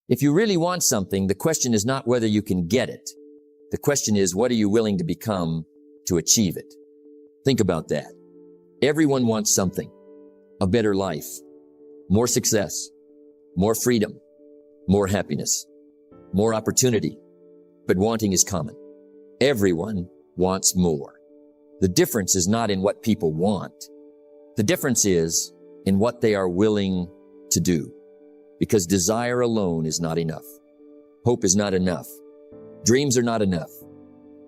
If you really want something, the question is not whether you can get it. The question is, what are you willing to become to achieve it? Think about that. Everyone wants something. A better life, more success, more freedom, more happiness, more opportunity. But wanting is common. Everyone wants more. The difference is not in what people want. The difference is in what they are willing to do. Because desire alone is not enough. Hope is not enough. Dreams are not enough.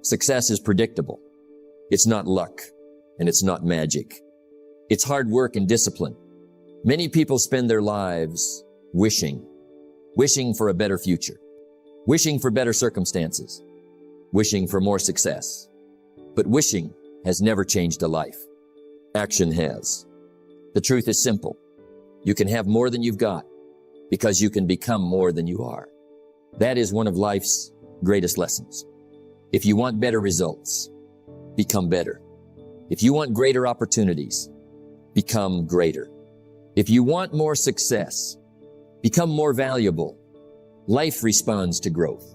Success is predictable. It's not luck, and it's not magic. It's hard work and discipline. Many people spend their lives wishing for a better future, wishing for better circumstances, wishing for more success. But wishing has never changed a life. Action has. The truth is simple. You can have more than you've got because you can become more than you are. That is one of life's greatest lessons. If you want better results, become better. If you want greater opportunities, become greater. If you want more success, become more valuable. Life responds to growth.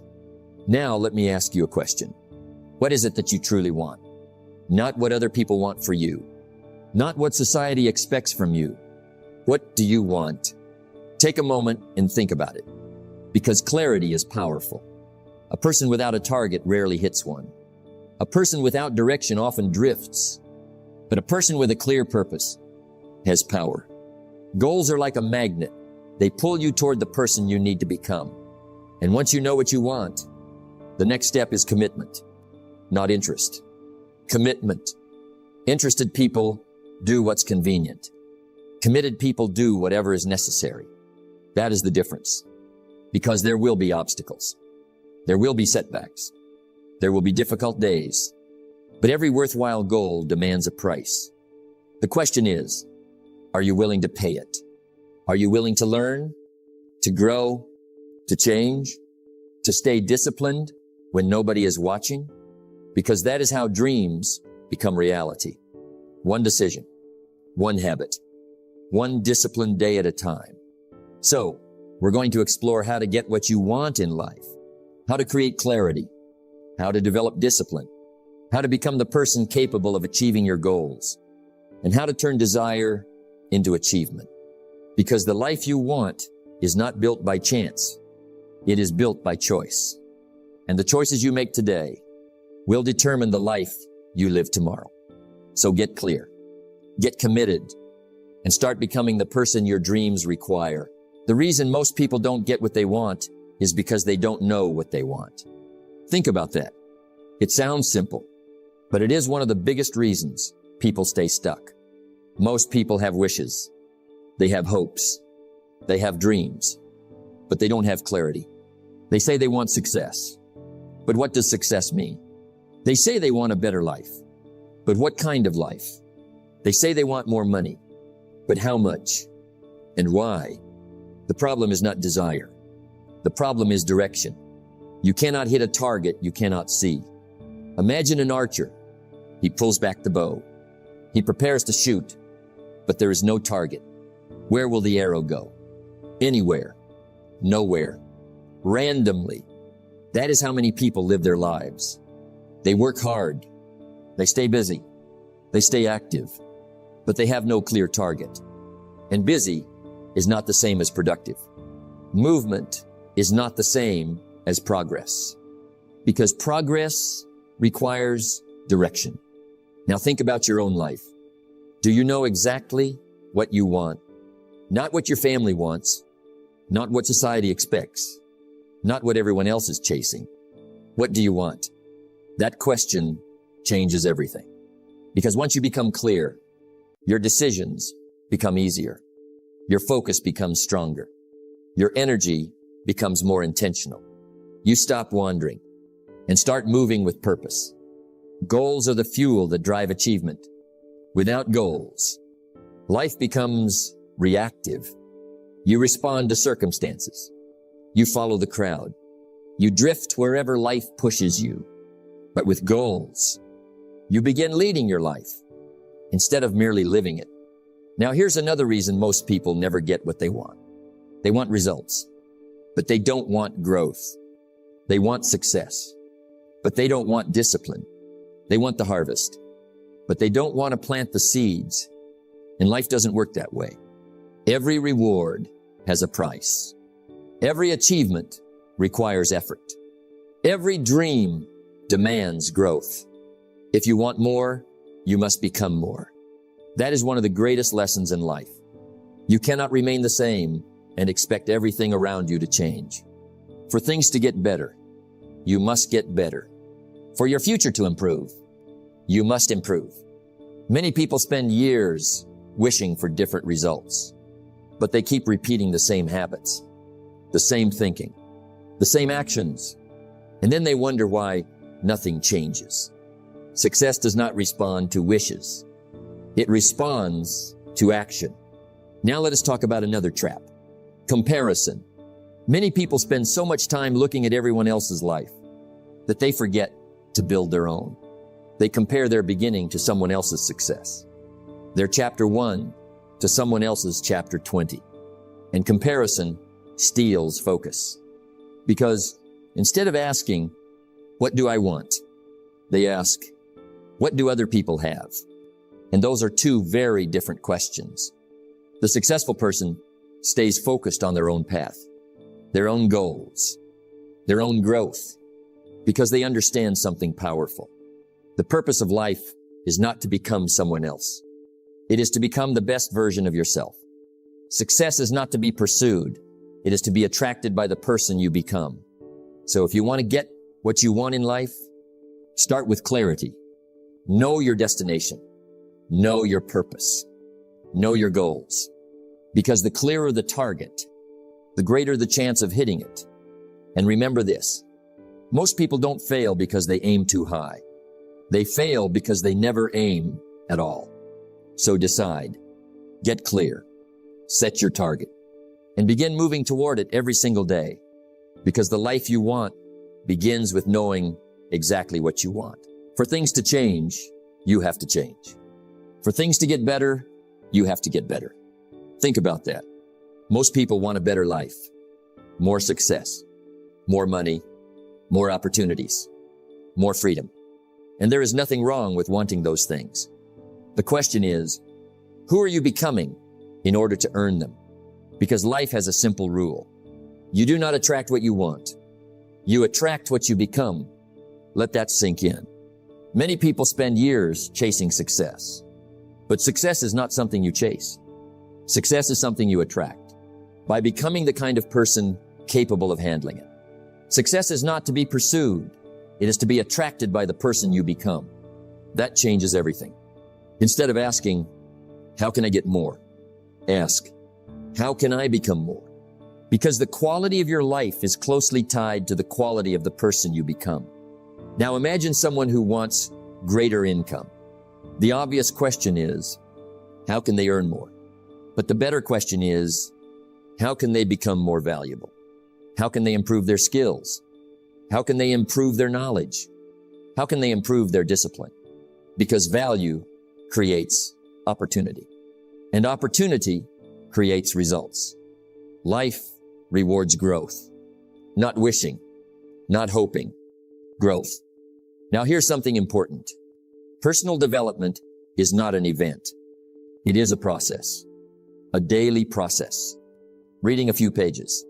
Now let me ask you a question. What is it that you truly want? Not what other people want for you. Not what society expects from you. What do you want? Take a moment and think about it. Because clarity is powerful. A person without a target rarely hits one. A person without direction often drifts. But a person with a clear purpose has power. Goals are like a magnet. They pull you toward the person you need to become. And once you know what you want, the next step is commitment, not interest. Commitment. Interested people do what's convenient. Committed people do whatever is necessary. That is the difference. Because there will be obstacles. There will be setbacks. There will be difficult days. But every worthwhile goal demands a price. The question is, are you willing to pay it? Are you willing to learn, to grow, to change, to stay disciplined when nobody is watching? Because that is how dreams become reality. One decision, one habit, one disciplined day at a time. So, we're going to explore how to get what you want in life, how to create clarity, how to develop discipline, how to become the person capable of achieving your goals, and how to turn desire into achievement. Because the life you want is not built by chance. It is built by choice. And the choices you make today will determine the life you live tomorrow. So get clear, get committed, and start becoming the person your dreams require. The reason most people don't get what they want is because they don't know what they want. Think about that. It sounds simple, but it is one of the biggest reasons people stay stuck. Most people have wishes. They have hopes. They have dreams, but they don't have clarity. They say they want success. But what does success mean? They say they want a better life. But what kind of life? They say they want more money. But how much? And why? The problem is not desire. The problem is direction. You cannot hit a target you cannot see. Imagine an archer. He pulls back the bow. He prepares to shoot, but there is no target. Where will the arrow go? Anywhere. Nowhere. Randomly. That is how many people live their lives. They work hard. They stay busy. They stay active, but they have no clear target. And busy is not the same as productive. Movement is not the same as progress, because progress requires direction. Now think about your own life. Do you know exactly what you want? Not what your family wants, not what society expects, not what everyone else is chasing. What do you want? That question changes everything. Because once you become clear, your decisions become easier. Your focus becomes stronger. Your energy becomes more intentional. You stop wandering and start moving with purpose. Goals are the fuel that drive achievement. Without goals, life becomes reactive. You respond to circumstances. You follow the crowd. You drift wherever life pushes you. But with goals, you begin leading your life instead of merely living it. Now here's another reason most people never get what they want. They want results. but they don't want growth. They want success, but they don't want discipline. They want the harvest, but they don't want to plant the seeds. And life doesn't work that way. Every reward has a price. Every achievement requires effort. Every dream demands growth. If you want more, you must become more. That is one of the greatest lessons in life. You cannot remain the same and expect everything around you to change. For things to get better, you must get better. For your future to improve, you must improve. Many people spend years wishing for different results, but they keep repeating the same habits, the same thinking, the same actions, and then they wonder why nothing changes. Success does not respond to wishes. It responds to action. Now let us talk about another trap. Comparison. Many people spend so much time looking at everyone else's life that they forget to build their own. They compare their beginning to someone else's success, their chapter 1 to someone else's chapter 20. And comparison steals focus. Because instead of asking, what do I want? They ask, what do other people have? And those are two very different questions. The successful person stays focused on their own path, their own goals, their own growth, because they understand something powerful. The purpose of life is not to become someone else. It is to become the best version of yourself. Success is not to be pursued. It is to be attracted by the person you become. So if you want to get what you want in life, start with clarity. Know your destination. Know your purpose. Know your goals. Because the clearer the target, the greater the chance of hitting it. And remember this, most people don't fail because they aim too high. They fail because they never aim at all. So decide, get clear, set your target, and begin moving toward it every single day. Because the life you want begins with knowing exactly what you want. For things to change, you have to change. For things to get better, you have to get better. Think about that. Most people want a better life, more success, more money, more opportunities, more freedom. And there is nothing wrong with wanting those things. The question is, who are you becoming in order to earn them? Because life has a simple rule. You do not attract what you want. You attract what you become. Let that sink in. Many people spend years chasing success. But success is not something you chase. Success is something you attract by becoming the kind of person capable of handling it. Success is not to be pursued. It is to be attracted by the person you become. That changes everything. Instead of asking, how can I get more? Ask, how can I become more? Because the quality of your life is closely tied to the quality of the person you become. Now imagine someone who wants greater income. The obvious question is, how can they earn more? But the better question is, how can they become more valuable? How can they improve their skills? How can they improve their knowledge? How can they improve their discipline? Because value creates opportunity, and opportunity creates results. Life rewards growth, not wishing, not hoping, growth. Now here's something important. Personal development is not an event. It is a process, a daily process. Reading a few pages,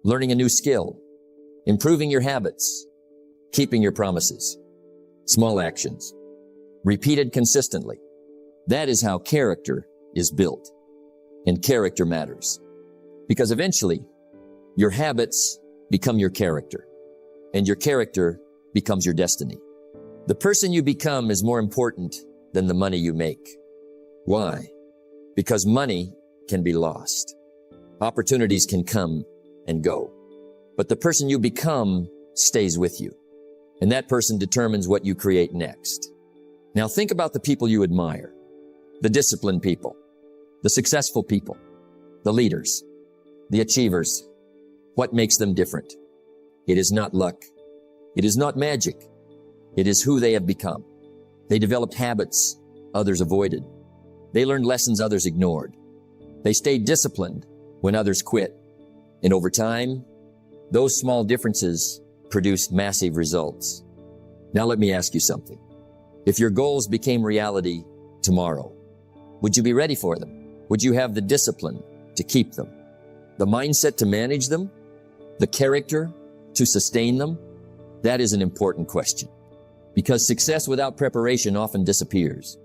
learning a new skill, improving your habits, keeping your promises, small actions, repeated consistently. That is how character is built. And character matters. Because eventually, your habits become your character, and your character becomes your destiny. The person you become is more important than the money you make. Why? Because money can be lost. Opportunities can come and go. But the person you become stays with you. And that person determines what you create next. Now think about the people you admire. The disciplined people, the successful people, the leaders, the achievers. What makes them different? It is not luck. It is not magic. It is who they have become. They developed habits others avoided. They learned lessons others ignored. They stayed disciplined when others quit. And over time, Those small differences produce massive results. Now let me ask you something. If your goals became reality tomorrow, would you be ready for them? Would you have the discipline to keep them? The mindset to manage them? The character to sustain them? That is an important question, because success without preparation often disappears.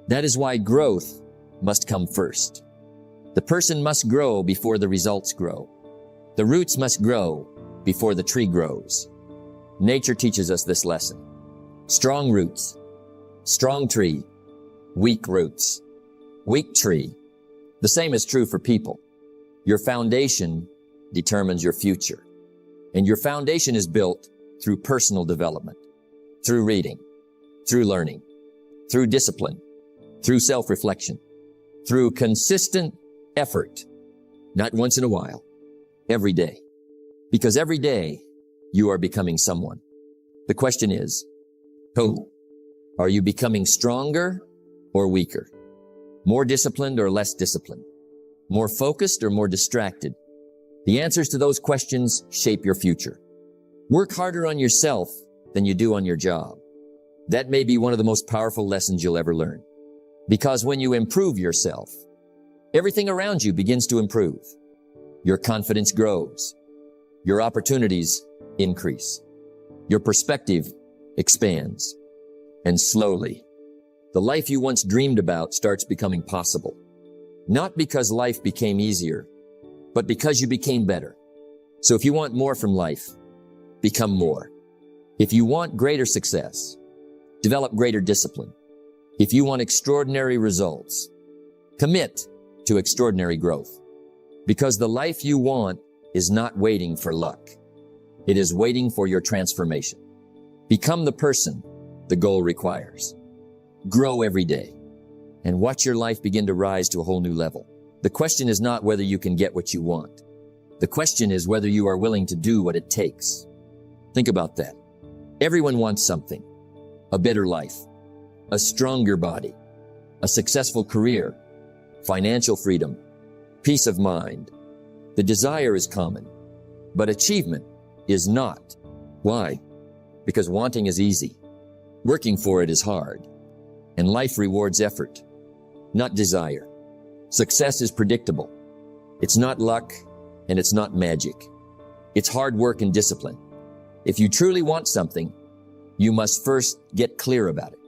That is why growth must come first. The person must grow before the results grow. The roots must grow before the tree grows. Nature teaches us this lesson. Strong roots, strong tree, weak roots, weak tree. The same is true for people. Your foundation determines your future. And your foundation is built through personal development, through reading, through learning, through discipline, through self-reflection, through consistent effort, not once in a while, every day. Because every day you are becoming someone. The question is, who? Are you becoming stronger or weaker? More disciplined or less disciplined? More focused or more distracted? The answers to those questions shape your future. Work harder on yourself than you do on your job. That may be one of the most powerful lessons you'll ever learn. Because when you improve yourself, everything around you begins to improve. Your confidence grows. Your opportunities increase. Your perspective expands. And slowly, the life you once dreamed about starts becoming possible. Not because life became easier, but because you became better. So if you want more from life, become more. If you want greater success, develop greater discipline. If you want extraordinary results, commit to extraordinary growth. Because the life you want is not waiting for luck. It is waiting for your transformation. Become the person the goal requires. Grow every day and watch your life begin to rise to a whole new level. The question is not whether you can get what you want. The question is whether you are willing to do what it takes. Think about that. Everyone wants something. A better life, a stronger body, a successful career, financial freedom, peace of mind. The desire is common, but achievement is not. Why? Because wanting is easy. Working for it is hard. And life rewards effort, not desire. Success is predictable. It's not luck, and it's not magic. It's hard work and discipline. If you truly want something, you must first get clear about it.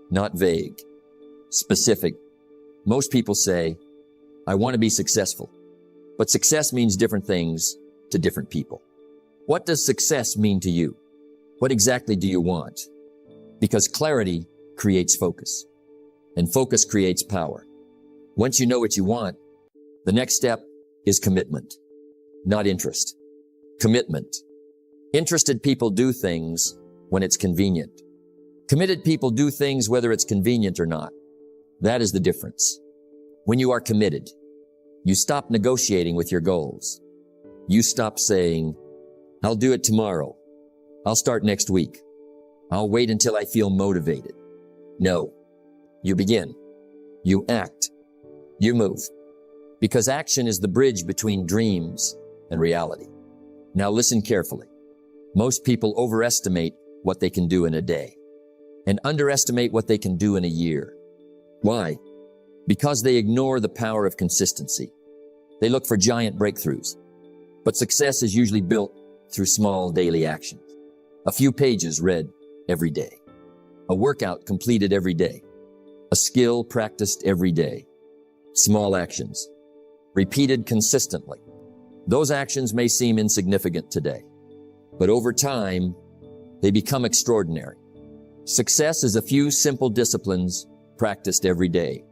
Not vague, specific. Most people say, I want to be successful. But success means different things to different people. What does success mean to you? What exactly do you want? Because clarity creates focus, and focus creates power. Once you know what you want, the next step is commitment, not interest. Commitment. Interested people do things when it's convenient. Committed people do things whether it's convenient or not. That is the difference. When you are committed, you stop negotiating with your goals. You stop saying, I'll do it tomorrow. I'll start next week. I'll wait until I feel motivated. No. You begin. You act. You move. Because action is the bridge between dreams and reality. Now listen carefully. Most people overestimate what they can do in a day and underestimate what they can do in a year. Why? Because they ignore the power of consistency. They look for giant breakthroughs. But success is usually built through small daily actions. A few pages read every day. A workout completed every day. A skill practiced every day. Small actions, repeated consistently. Those actions may seem insignificant today, but over time, they become extraordinary. Success is a few simple disciplines practiced every day.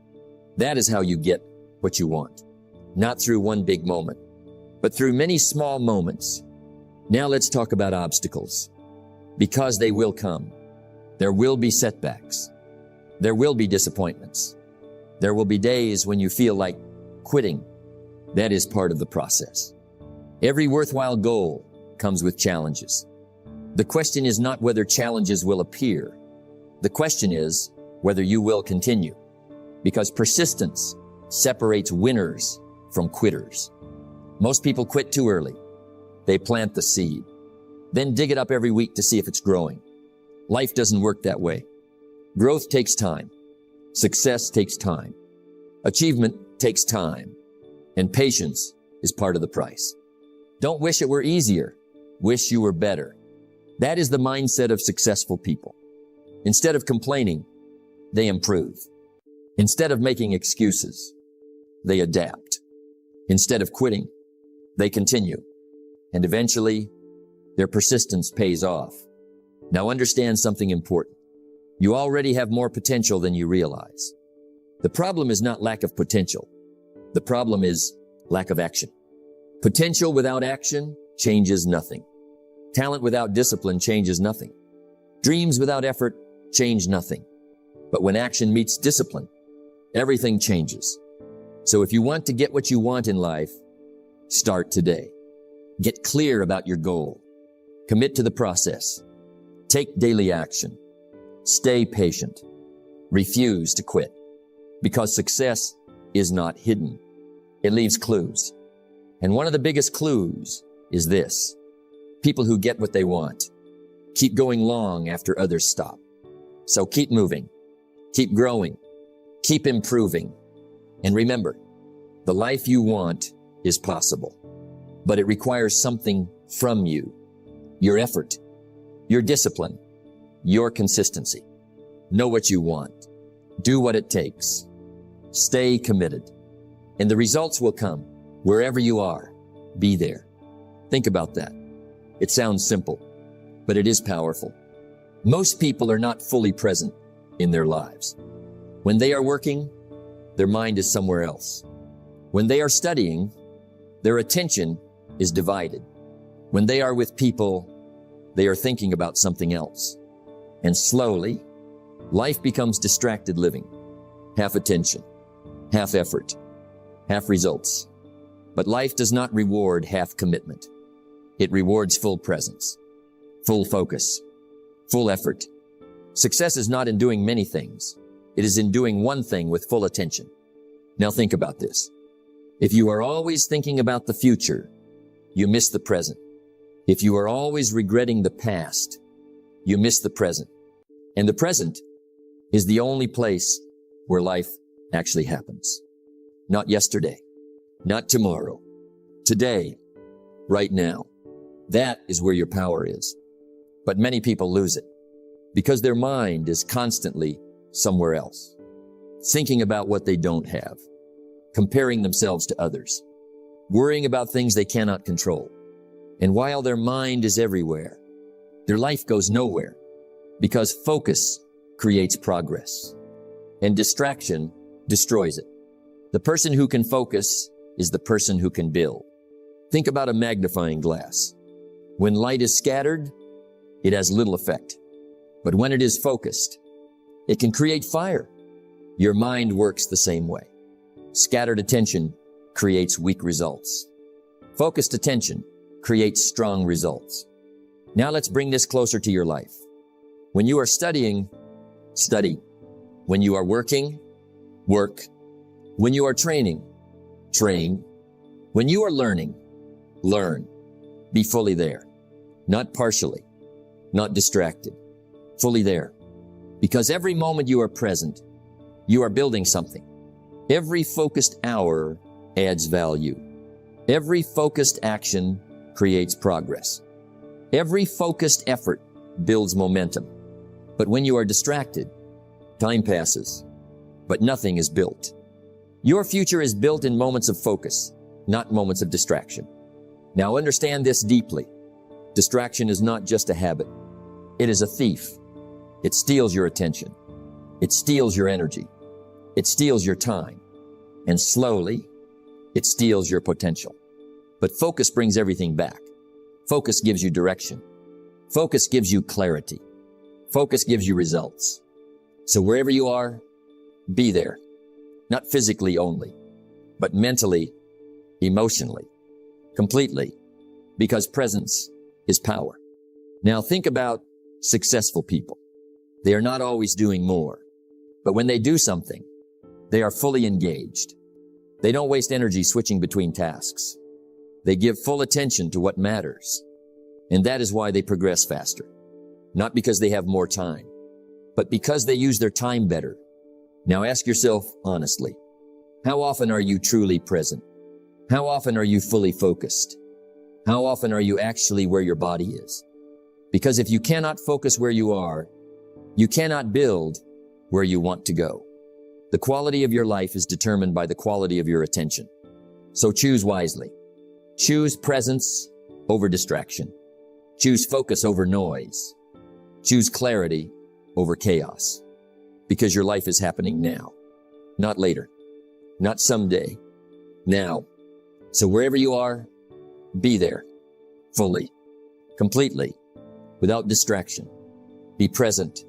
That is how you get what you want. Not through one big moment, but through many small moments. Now let's talk about obstacles. Because they will come. There will be setbacks. There will be disappointments. There will be days when you feel like quitting. That is part of the process. Every worthwhile goal comes with challenges. The question is not whether challenges will appear. The question is whether you will continue. Because persistence separates winners from quitters. Most people quit too early. They plant the seed, then dig it up every week to see if it's growing. Life doesn't work that way. Growth takes time. Success takes time. Achievement takes time. And patience is part of the price. Don't wish it were easier. Wish you were better. That is the mindset of successful people. Instead of complaining, they improve. Instead of making excuses, they adapt. Instead of quitting, they continue. And eventually, their persistence pays off. Now understand something important. You already have more potential than you realize. The problem is not lack of potential. The problem is lack of action. Potential without action changes nothing. Talent without discipline changes nothing. Dreams without effort change nothing. But when action meets discipline, everything changes. So if you want to get what you want in life, start today. Get clear about your goal. Commit to the process. Take daily action. Stay patient. Refuse to quit. Because success is not hidden. It leaves clues. And one of the biggest clues is this. People who get what they want keep going long after others stop. So keep moving. Keep growing. Keep improving. And remember, the life you want is possible. But it requires something from you. Your effort. Your discipline. Your consistency. Know what you want. Do what it takes. Stay committed. And the results will come. Wherever you are, be there. Think about that. It sounds simple, but it is powerful. Most people are not fully present in their lives. When they are working, their mind is somewhere else. When they are studying, their attention is divided. When they are with people, they are thinking about something else. And slowly, life becomes distracted living. Half attention, half effort, half results. But life does not reward half commitment. It rewards full presence, full focus, full effort. Success is not in doing many things. It is in doing one thing with full attention. Now think about this. If you are always thinking about the future, you miss the present. If you are always regretting the past, you miss the present. And the present is the only place where life actually happens. Not yesterday, not tomorrow, today, right now. That is where your power is. But many people lose it because their mind is constantly somewhere else, thinking about what they don't have, comparing themselves to others, worrying about things they cannot control. And while their mind is everywhere, their life goes nowhere because focus creates progress and distraction destroys it. The person who can focus is the person who can build. Think about a magnifying glass. When light is scattered, it has little effect. But when it is focused, it can create fire. Your mind works the same way. Scattered attention creates weak results. Focused attention creates strong results. Now let's bring this closer to your life. When you are studying, study. When you are working, work. When you are training, train. When you are learning, learn. Be fully there. Not partially, not distracted. Fully there. Because every moment you are present, you are building something. Every focused hour adds value. Every focused action creates progress. Every focused effort builds momentum. But when you are distracted, time passes, but nothing is built. Your future is built in moments of focus, not moments of distraction. Now understand this deeply. Distraction is not just a habit. It is a thief. It steals your attention. It steals your energy. It steals your time. And slowly, it steals your potential. But focus brings everything back. Focus gives you direction. Focus gives you clarity. Focus gives you results. So wherever you are, be there. Not physically only, but mentally, emotionally, completely, because presence is power. Now think about successful people. They are not always doing more, but when they do something, they are fully engaged. They don't waste energy switching between tasks. They give full attention to what matters. And that is why they progress faster. Not because they have more time, but because they use their time better. Now ask yourself honestly, how often are you truly present? How often are you fully focused? How often are you actually where your body is? Because if you cannot focus where you are, you cannot build where you want to go. The quality of your life is determined by the quality of your attention. So choose wisely. Choose presence over distraction. Choose focus over noise. Choose clarity over chaos. Because your life is happening now, not later, not someday, now. So wherever you are, be there, fully, completely, without distraction. Be present,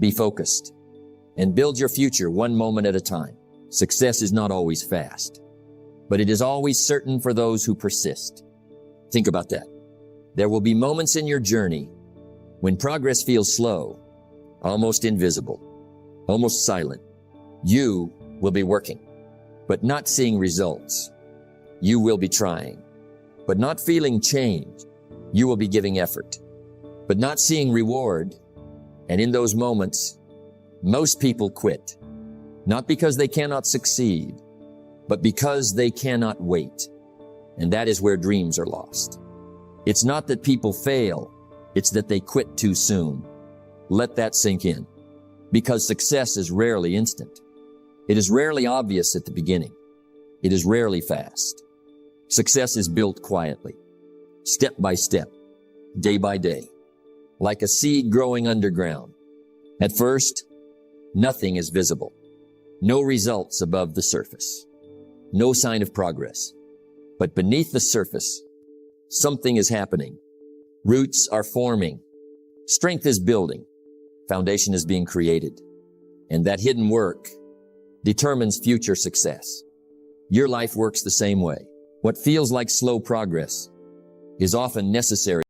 be focused, and build your future one moment at a time. Success is not always fast, but it is always certain for those who persist. Think about that. There will be moments in your journey when progress feels slow, almost invisible, almost silent. You will be working, but not seeing results. You will be trying, but not feeling change. You will be giving effort, but not seeing reward. And in those moments, most people quit, not because they cannot succeed, but because they cannot wait. And that is where dreams are lost. It's not that people fail, it's that they quit too soon. Let that sink in, because success is rarely instant. It is rarely obvious at the beginning. It is rarely fast. Success is built quietly, step by step, day by day, like a seed growing underground. At first, nothing is visible. No results above the surface. No sign of progress. But beneath the surface, something is happening. Roots are forming. Strength is building. Foundation is being created. And that hidden work determines future success. Your life works the same way. What feels like slow progress is often necessary